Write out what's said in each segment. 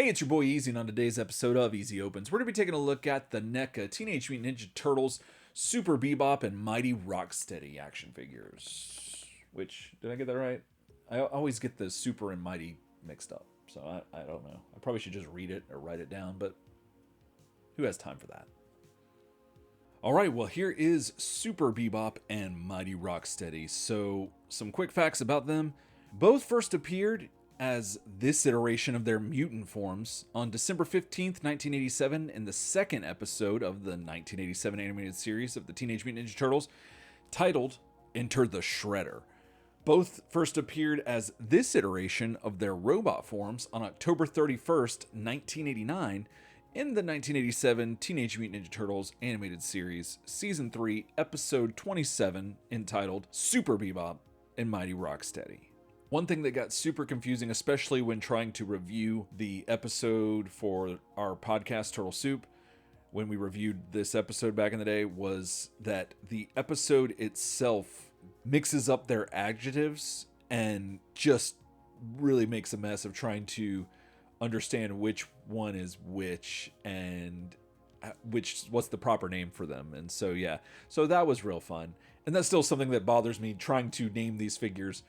Hey, it's your boy Easy, and on today's episode of Easy Opens, we're going to be taking a look at the Neca Teenage Mutant Ninja Turtles Super Bebop and Mighty Rocksteady action figures. Which, did I get that right? I always get the Super and Mighty mixed up, so I don't know. I probably should just read it or write it down, but who has time for that? Alright, well here is Super Bebop and Mighty Rocksteady. So, some quick facts about them. Both first appeared as this iteration of their mutant forms on December 15th, 1987 in the second episode of the 1987 animated series of the Teenage Mutant Ninja Turtles, titled Enter the Shredder. Both first appeared as this iteration of their robot forms on October 31st, 1989 in the 1987 Teenage Mutant Ninja Turtles animated series, Season 3, Episode 27, entitled Super Bebop and Mighty Rocksteady. One thing that got super confusing, especially when trying to review the episode for our podcast, Turtle Soup, when we reviewed this episode back in the day, was that the episode itself mixes up their adjectives and just really makes a mess of trying to understand which one is which and what's the proper name for them. And so, yeah, so that was real fun. And that's still something that bothers me, trying to name these figures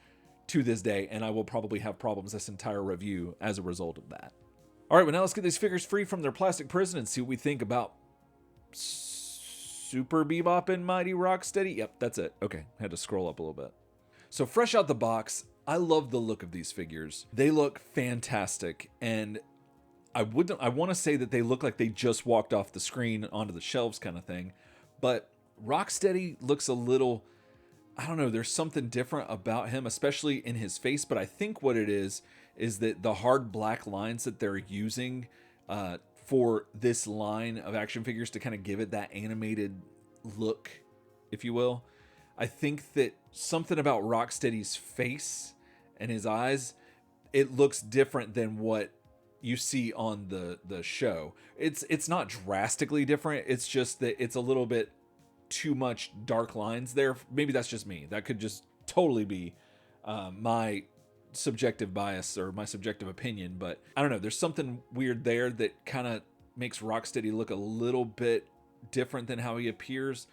to this day, and I will probably have problems this entire review as a result of that. All right, well, now let's get these figures free from their plastic prison and see what we think about Super Bebop and Mighty Rocksteady. Yep, that's it. Okay, had to scroll up a little bit. So fresh out the box, I love the look of these figures. They look fantastic, and I want to say that they look like they just walked off the screen onto the shelves kind of thing, but Rocksteady looks a little, I don't know, there's something different about him, especially in his face, but I think what it is that the hard black lines that they're using for this line of action figures to kind of give it that animated look, if you will. I think that something about Rocksteady's face and his eyes, it looks different than what you see on the show. It's not drastically different, it's just that it's a little bit too much dark lines there. Maybe that's just me. That could just totally be my subjective bias or my subjective opinion, but I don't know. There's something weird there that kind of makes Rocksteady look a little bit different than how he appears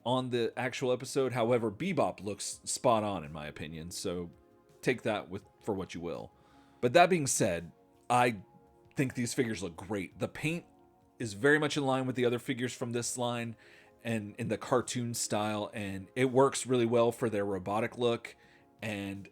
on the actual episode. However, Bebop looks spot on in my opinion, so take that for what you will. But that being said, I think these figures look great. The paint is very much in line with the other figures from this line and in the cartoon style, and it works really well for their robotic look. And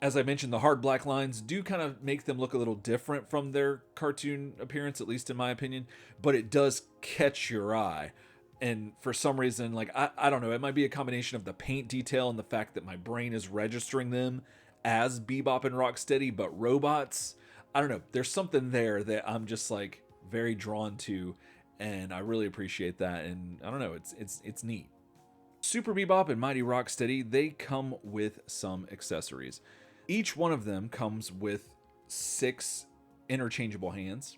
as I mentioned, the hard black lines do kind of make them look a little different from their cartoon appearance, at least in my opinion, but it does catch your eye. And for some reason, like, I don't know, it might be a combination of the paint detail and the fact that my brain is registering them as Bebop and Rocksteady, but robots, I don't know, there's something there that I'm just like very drawn to, and I really appreciate that. And I don't know, it's neat. Super Bebop and Mighty Rocksteady, they come with some accessories. Each one of them comes with 6 interchangeable hands.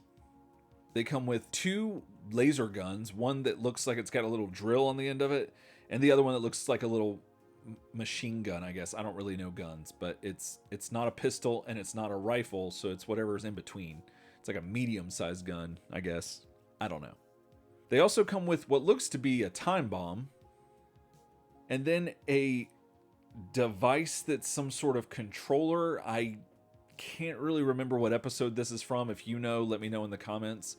They come with 2 laser guns, one that looks like it's got a little drill on the end of it, and the other one that looks like a little machine gun, I guess. I don't really know guns, but it's not a pistol and it's not a rifle, so it's whatever's in between. It's like a medium-sized gun, I guess. I don't know. They also come with what looks to be a time bomb, and then a device that's some sort of controller. I can't really remember what episode this is from. If you know, let me know in the comments.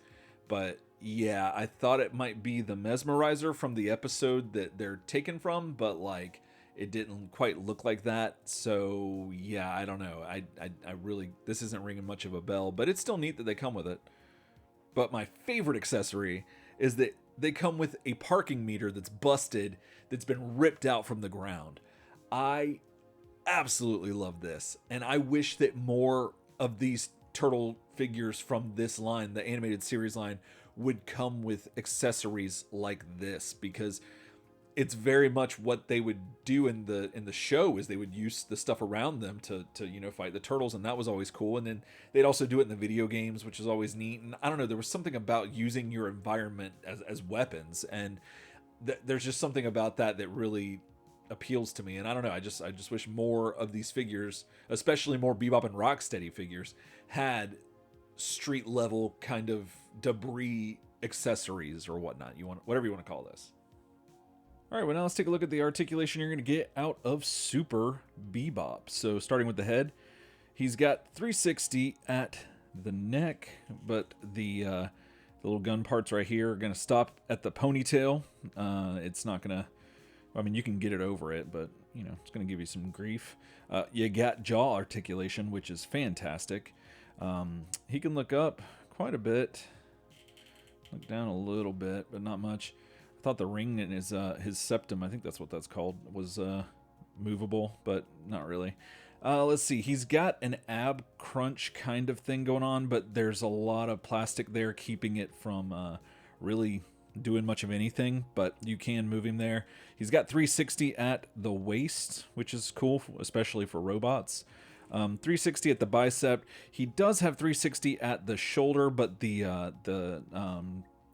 But yeah, I thought it might be the Mesmerizer from the episode that they're taken from, but like it didn't quite look like that. So yeah, I don't know. I really, this isn't ringing much of a bell, but it's still neat that they come with it. But my favorite accessory is that they come with a parking meter that's busted, that's been ripped out from the ground. I absolutely love this, and I wish that more of these turtle figures from this line, the animated series line, would come with accessories like this, because it's very much what they would do in the show, is they would use the stuff around them to fight the turtles, and that was always cool. And then they'd also do it in the video games, which is always neat. And I don't know, there was something about using your environment as weapons, and there's just something about that really appeals to me. And I don't know, I just wish more of these figures, especially more Bebop and Rocksteady figures, had street level kind of debris accessories or whatnot. You want whatever you want to call this. All right, well, now let's take a look at the articulation you're going to get out of Super Bebop. So starting with the head, he's got 360 at the neck, but the little gun parts right here are going to stop at the ponytail. It's not going to, I mean, you can get it over it, but, you know, it's going to give you some grief. You got jaw articulation, which is fantastic. He can look up quite a bit, look down a little bit, but not much. I thought the ring in his septum, I think that's what that's called, was movable, but not really. Let's see. He's got an ab crunch kind of thing going on, but there's a lot of plastic there keeping it from really doing much of anything, but you can move him there. He's got 360 at the waist, which is cool, especially for robots. 360 at the bicep. He does have 360 at the shoulder, but the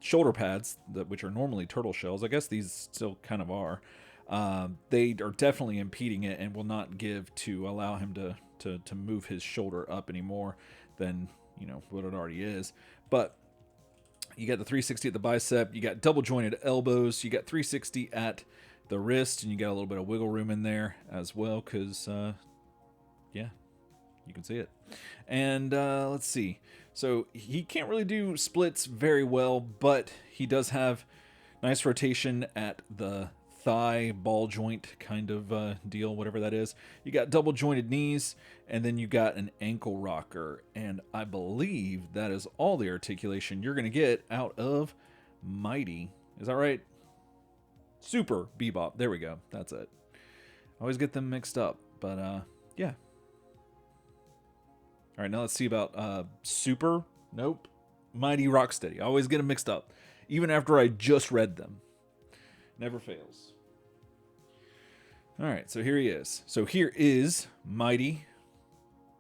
shoulder pads, which are normally turtle shells, I guess these still kind of are, they are definitely impeding it and will not give to allow him to move his shoulder up any more than, you know, what it already is. But you got the 360 at the bicep, you got double jointed elbows, you got 360 at the wrist, and you got a little bit of wiggle room in there as well, because yeah, you can see it. And let's see. So he can't really do splits very well, but he does have nice rotation at the thigh ball joint kind of deal, whatever that is. You got double jointed knees, and then you got an ankle rocker. And I believe that is all the articulation you're going to get out of Mighty. Is that right? Super Bebop. There we go. That's it. I always get them mixed up, but yeah. All right, now let's see about Super. Nope. Mighty Rocksteady. I always get them mixed up, even after I just read them. Never fails. All right, so here he is. So here is Mighty.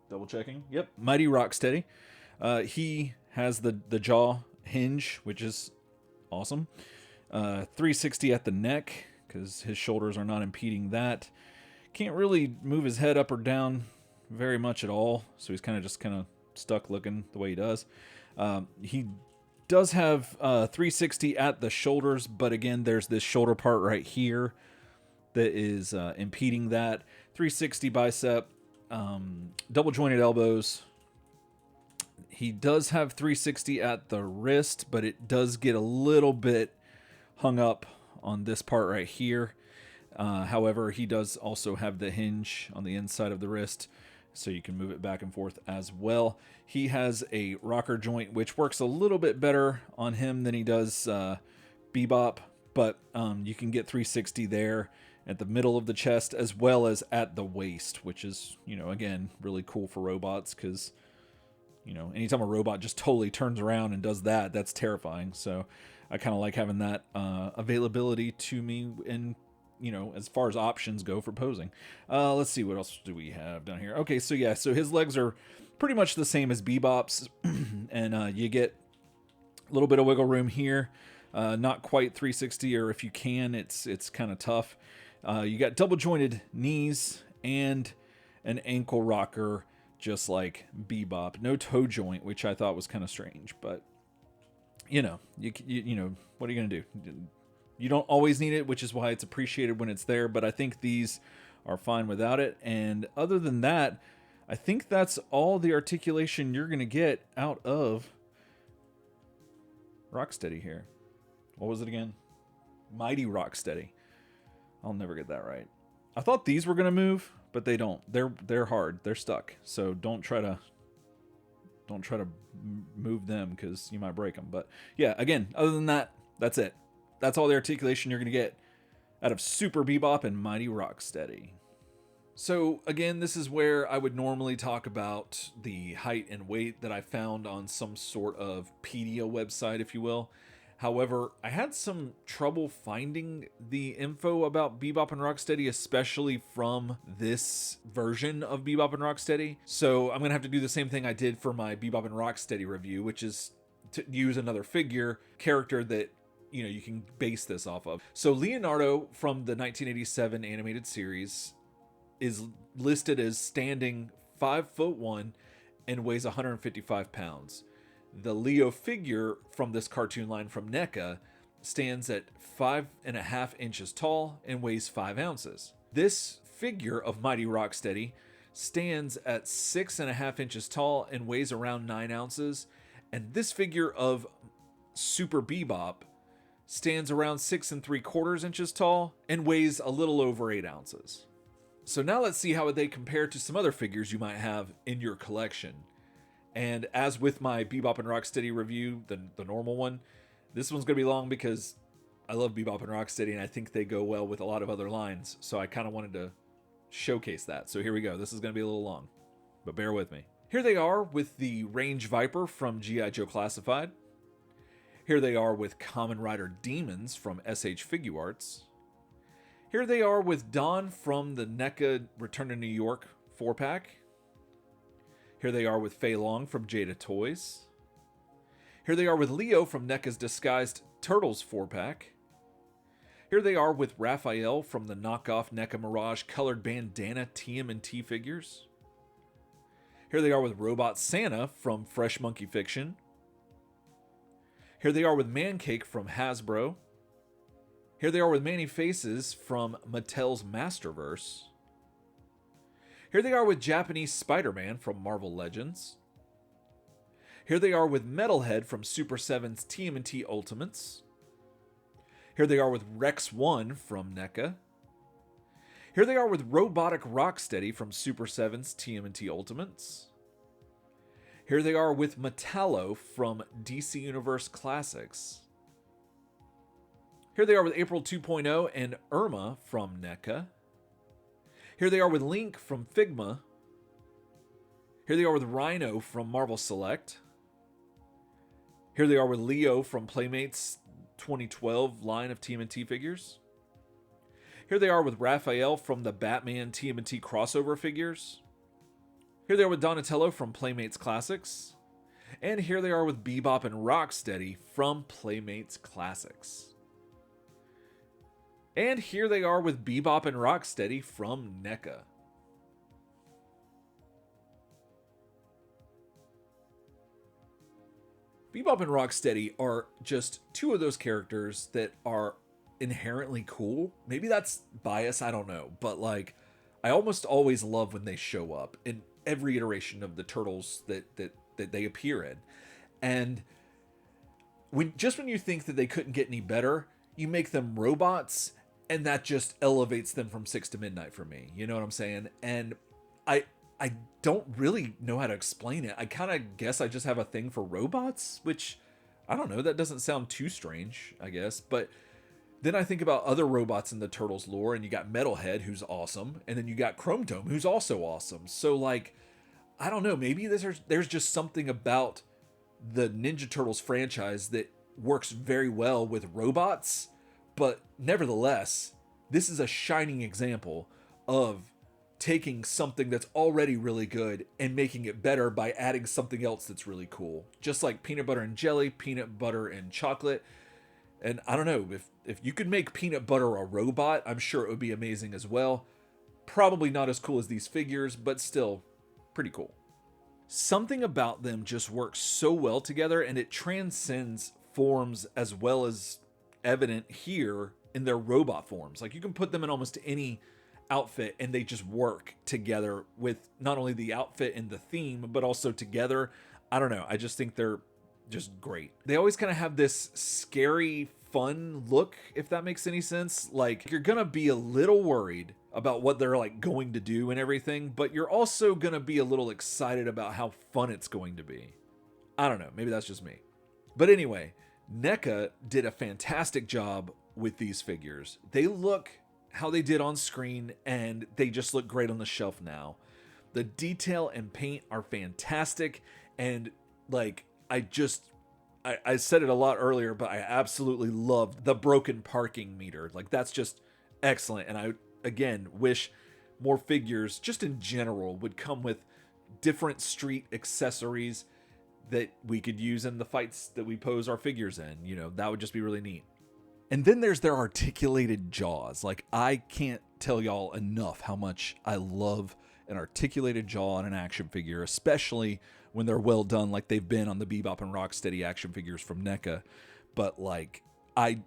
Double checking. Yep, Mighty Rocksteady. He has the jaw hinge, which is awesome. 360 at the neck, because his shoulders are not impeding that. Can't really move his head up or down very much at all, so he's kind of stuck looking the way he does. He does have 360 at the shoulders, but again, there's this shoulder part right here that is impeding that. 360 bicep, double jointed elbows. He does have 360 at the wrist, but it does get a little bit hung up on this part right here. However, he does also have the hinge on the inside of the wrist, so you can move it back and forth as well. He has a rocker joint, which works a little bit better on him than he does Bebop, but you can get 360 there at the middle of the chest as well as at the waist, which is, you know, again, really cool for robots because, you know, anytime a robot just totally turns around and does that, that's terrifying. So I kind of like having that availability to me in, you know, as far as options go for posing. Let's see, what else do we have down here? Okay, so yeah, so his legs are pretty much the same as Bebop's, and you get a little bit of wiggle room here. Not quite 360, or if you can, it's kind of tough. You got double jointed knees and an ankle rocker, just like Bebop. No toe joint, which I thought was kind of strange, but you know, you know, what are you gonna do? You don't always need it, which is why it's appreciated when it's there, but I think these are fine without it. And other than that, I think that's all the articulation you're going to get out of Rocksteady here. What was it again? Mighty Rocksteady. I'll never get that right. I thought these were going to move, but they don't. They're hard. They're stuck. So don't try to move them because you might break them. But yeah, again, other than that, that's it. That's all the articulation you're going to get out of Super Bebop and Mighty Rocksteady. So again, this is where I would normally talk about the height and weight that I found on some sort of pedia website, if you will. However, I had some trouble finding the info about Bebop and Rocksteady, especially from this version of Bebop and Rocksteady. So I'm going to have to do the same thing I did for my Bebop and Rocksteady review, which is to use another character that, you know, you can base this off of. So Leonardo from the 1987 animated series is listed as standing 5'1" and weighs 155 pounds. The Leo figure from this cartoon line from Neca stands at 5.5 inches tall and weighs 5 ounces. This figure of Mighty Rocksteady stands at 6.5 inches tall and weighs around 9 ounces. And this figure of Super Bebop stands around 6.75 inches tall and weighs a little over 8 ounces. So now let's see how they compare to some other figures you might have in your collection. And as with my Bebop and Rocksteady review, the normal one, this one's going to be long because I love Bebop and Rocksteady and I think they go well with a lot of other lines. So I kind of wanted to showcase that. So here we go. This is going to be a little long, but bear with me. Here they are with the Range Viper from G.I. Joe Classified. Here they are with Kamen Rider Demons from SH Figuarts. Here they are with Don from the NECA Return to New York 4-pack. Here they are with Fei Long from Jada Toys. Here they are with Leo from NECA's Disguised Turtles 4-pack. Here they are with Raphael from the knockoff NECA Mirage colored bandana TMNT figures. Here they are with Robot Santa from Fresh Monkey Fiction. Here they are with Mancake from Hasbro. Here they are with Manny Faces from Mattel's Masterverse. Here they are with Japanese Spider-Man from Marvel Legends. Here they are with Metalhead from Super 7's TMNT Ultimates. Here they are with Rex 1 from NECA. Here they are with Robotic Rocksteady from Super 7's TMNT Ultimates. Here they are with Metallo from DC Universe Classics. Here they are with April 2.0 and Irma from NECA. Here they are with Link from Figma. Here they are with Rhino from Marvel Select. Here they are with Leo from Playmates 2012 line of TMNT figures. Here they are with Raphael from the Batman TMNT crossover figures. Here they are with Donatello from Playmates Classics. And here they are with Bebop and Rocksteady from Playmates Classics. And here they are with Bebop and Rocksteady from NECA. Bebop and Rocksteady are just two of those characters that are inherently cool. Maybe that's bias, I don't know. But like, I almost always love when they show up in every iteration of the Turtles that they appear in. And when you think that they couldn't get any better, you make them robots, and that just elevates them from 6 to midnight for me. You know what I'm saying? And I don't really know how to explain it. I kind of guess I just have a thing for robots, which, I don't know, that doesn't sound too strange, I guess. But then I think about other robots in the Turtles lore, and you got Metalhead, who's awesome, and then you got Chrome Dome, who's also awesome. So, like, I don't know, maybe there's just something about the Ninja Turtles franchise that works very well with robots. But nevertheless, this is a shining example of taking something that's already really good and making it better by adding something else that's really cool. Just like peanut butter and jelly, peanut butter and chocolate. And I don't know, if you could make peanut butter a robot, I'm sure it would be amazing as well. Probably not as cool as these figures, but still pretty cool. Something about them just works so well together, and it transcends forms as well as evident here in their robot forms. Like, you can put them in almost any outfit and they just work together with not only the outfit and the theme, but also together. I don't know, I just think they're just great. They always kind of have this scary, fun look, if that makes any sense. Like, you're gonna be a little worried about what they're like going to do and everything, but you're also gonna be a little excited about how fun it's going to be. I don't know, maybe that's just me. But anyway, NECA did a fantastic job with these figures. They look how they did on screen, and they just look great on the shelf now. The detail and paint are fantastic, and like, I said it a lot earlier, but I absolutely loved the broken parking meter. Like, that's just excellent, and I, again, wish more figures, just in general, would come with different street accessories that we could use in the fights that we pose our figures in. You know, that would just be really neat. And then there's their articulated jaws. Like, I can't tell y'all enough how much I love an articulated jaw on an action figure, especially when they're well done like they've been on the Bebop and Rocksteady action figures from Neca. But like, I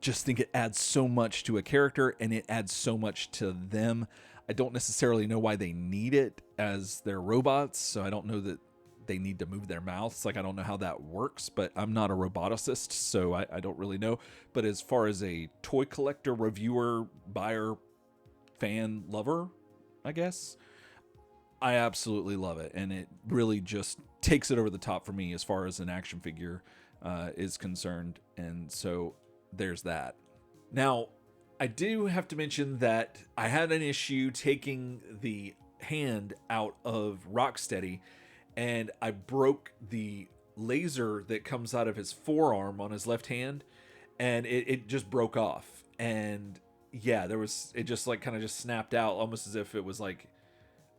just think it adds so much to a character and it adds so much to them. I don't necessarily know why they need it as their robots, so I don't know that they need to move their mouths. Like, I don't know how that works, but I'm not a roboticist, so I don't really know. But as far as a toy collector, reviewer, buyer, fan, lover, I guess, I absolutely love it. And it really just takes it over the top for me as far as an action figure is concerned. And so there's that. Now, I do have to mention that I had an issue taking the hand out of Rocksteady, and I broke the laser that comes out of his forearm on his left hand, and it just broke off. And yeah, it just like kind of just snapped out, almost as if it was like,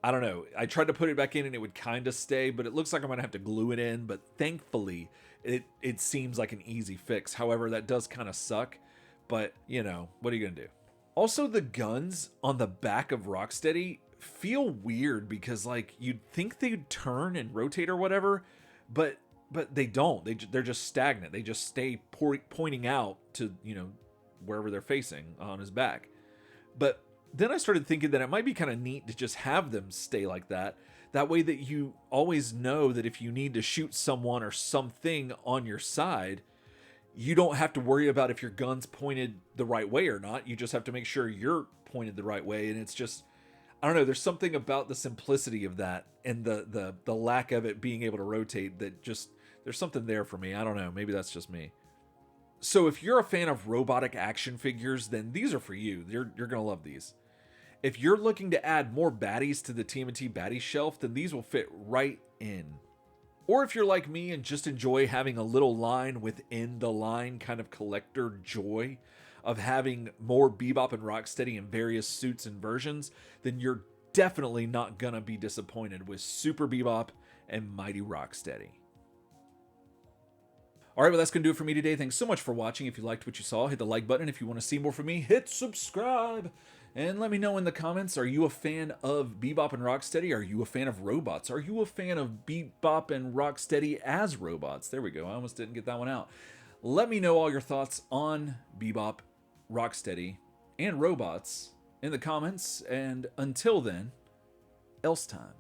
I don't know. I tried to put it back in and it would kind of stay, but it looks like I'm gonna have to glue it in. But thankfully, it seems like an easy fix. However, that does kind of suck. But, you know, what are you going to do? Also, the guns on the back of Rocksteady feel weird because, like, you'd think they'd turn and rotate or whatever, but they don't. They're just stagnant. They just stay pointing out to, you know, wherever they're facing on his back. But then I started thinking that it might be kind of neat to just have them stay like that. That way that you always know that if you need to shoot someone or something on your side, you don't have to worry about if your gun's pointed the right way or not. You just have to make sure you're pointed the right way. And it's just, I don't know, there's something about the simplicity of that and the lack of it being able to rotate that just, there's something there for me. I don't know. Maybe that's just me. So if you're a fan of robotic action figures, then these are for you. You're going to love these. If you're looking to add more baddies to the TMNT baddie shelf, then these will fit right in. Or if you're like me and just enjoy having a little line within the line kind of collector joy of having more Bebop and Rocksteady in various suits and versions, then you're definitely not gonna be disappointed with Super Bebop and Mighty Rocksteady. Alright, well that's going to do it for me today. Thanks so much for watching. If you liked what you saw, hit the like button. If you want to see more from me, hit subscribe. And let me know in the comments, are you a fan of Bebop and Rocksteady? Are you a fan of robots? Are you a fan of Bebop and Rocksteady as robots? There we go. I almost didn't get that one out. Let me know all your thoughts on Bebop, Rocksteady, and robots in the comments. And until then, else time.